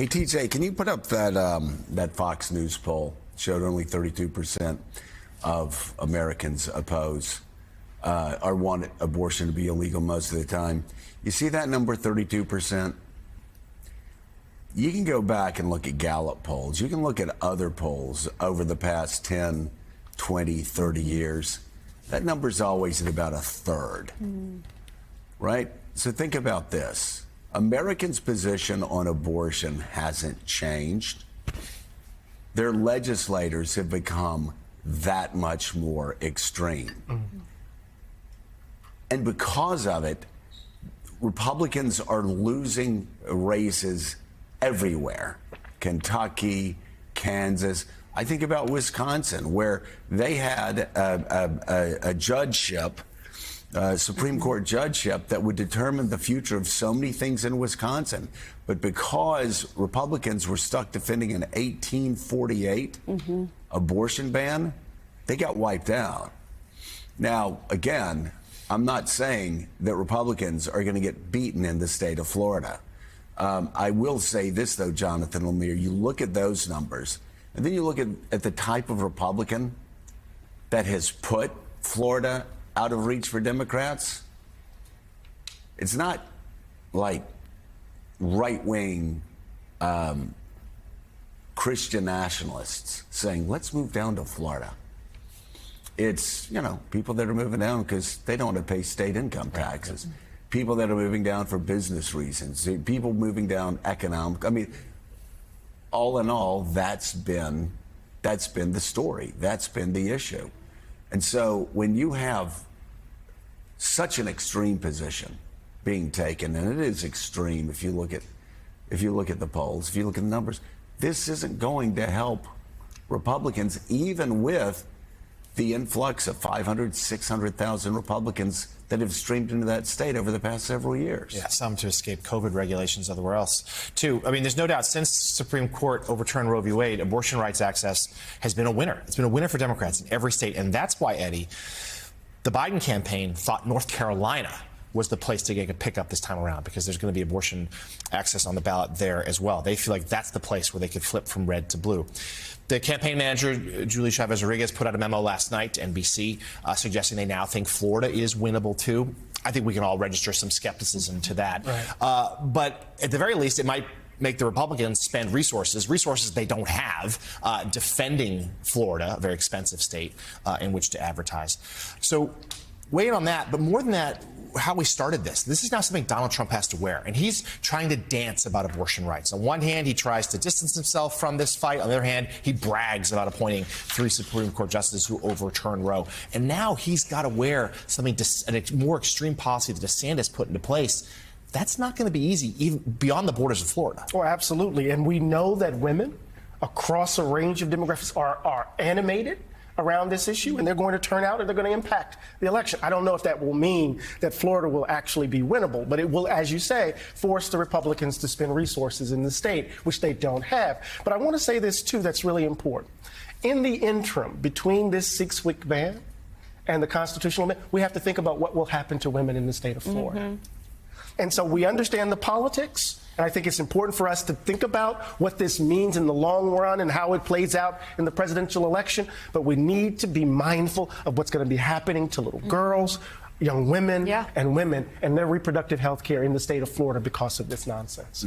Hey, TJ, can you put up that Fox News poll? Showed only 32% of Americans oppose or want abortion to be illegal most of the time. You see that number, 32%? You can go back and look at Gallup polls. You can look at other polls over the past 10, 20, 30 years. That number's always at about a third, right? So think about this. Americans' position on abortion hasn't changed. Their legislators have become that much more extreme. And because of it, Republicans are losing races everywhere. Kentucky, Kansas. I think about Wisconsin, where they had a judgeship, Supreme Court judgeship that would determine the future of so many things in Wisconsin. But because Republicans were stuck defending an 1848 abortion ban, they got wiped out. Now, again, I'm not saying that Republicans are going to get beaten in the state of Florida. I will say this, though, Jonathan Lemire, you look at those numbers, and then you look at the type of Republican that has put Florida out of reach for Democrats. It's not like right-wing Christian nationalists saying, let's move down to Florida. It's, people that are moving down because they don't want to pay state income taxes. People that are moving down for business reasons. People moving down economic. I mean, all in all, that's been the story. That's been the issue. And so when you have such an extreme position being taken, and it is extreme if you look at the polls, if you look at the numbers, this isn't going to help Republicans, even with the influx of 500, 600,000 Republicans that have streamed into that state over the past several years. Yeah, some to escape COVID regulations everywhere else, too. I mean, there's no doubt since the Supreme Court overturned Roe v. Wade, abortion rights access has been a winner. It's been a winner for Democrats in every state. And that's why, Eddie, the Biden campaign thought North Carolina was the place to get a pickup this time around, because there's going to be abortion access on the ballot there as well. They feel like that's the place where they could flip from red to blue. The campaign manager, Julie Chavez-Rodriguez, put out a memo last night to NBC suggesting they now think Florida is winnable, too. I think we can all register some skepticism to that. Right. But at the very least, it might make the Republicans spend resources they don't have, defending Florida, a very expensive state, in which to advertise. So weigh in on that. But more than that, how we started this is now something Donald Trump has to wear. And he's trying to dance about abortion rights. On one hand, he tries to distance himself from this fight. On the other hand, he brags about appointing 3 Supreme Court justices who overturned Roe. And now he's got to wear something, a more extreme policy that DeSantis put into place. That's not going to be easy, even beyond the borders of Florida. Oh, absolutely. And we know that women across a range of demographics are animated around this issue, and they're going to turn out and they're going to impact the election. I don't know if that will mean that Florida will actually be winnable, but it will, as you say, force the Republicans to spend resources in the state, which they don't have. But I want to say this, too, that's really important. In the interim, between this 6-week ban and the constitutional ban, we have to think about what will happen to women in the state of Florida. And so we understand the politics, and I think it's important for us to think about what this means in the long run and how it plays out in the presidential election. But we need to be mindful of what's going to be happening to little girls, young women, and women and their reproductive health care in the state of Florida because of this nonsense.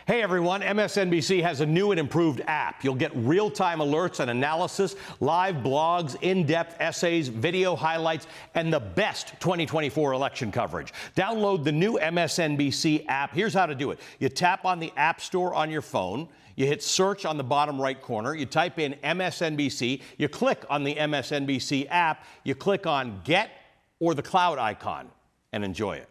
Hey everyone, MSNBC has a new and improved app. You'll get real-time alerts and analysis, live blogs, in-depth essays, video highlights, and the best 2024 election coverage. Download the new MSNBC app. Here's how to do it. You tap on the App Store on your phone. You hit search on the bottom right corner. You type in MSNBC. You click on the MSNBC app. You click on Get or the cloud icon and enjoy it.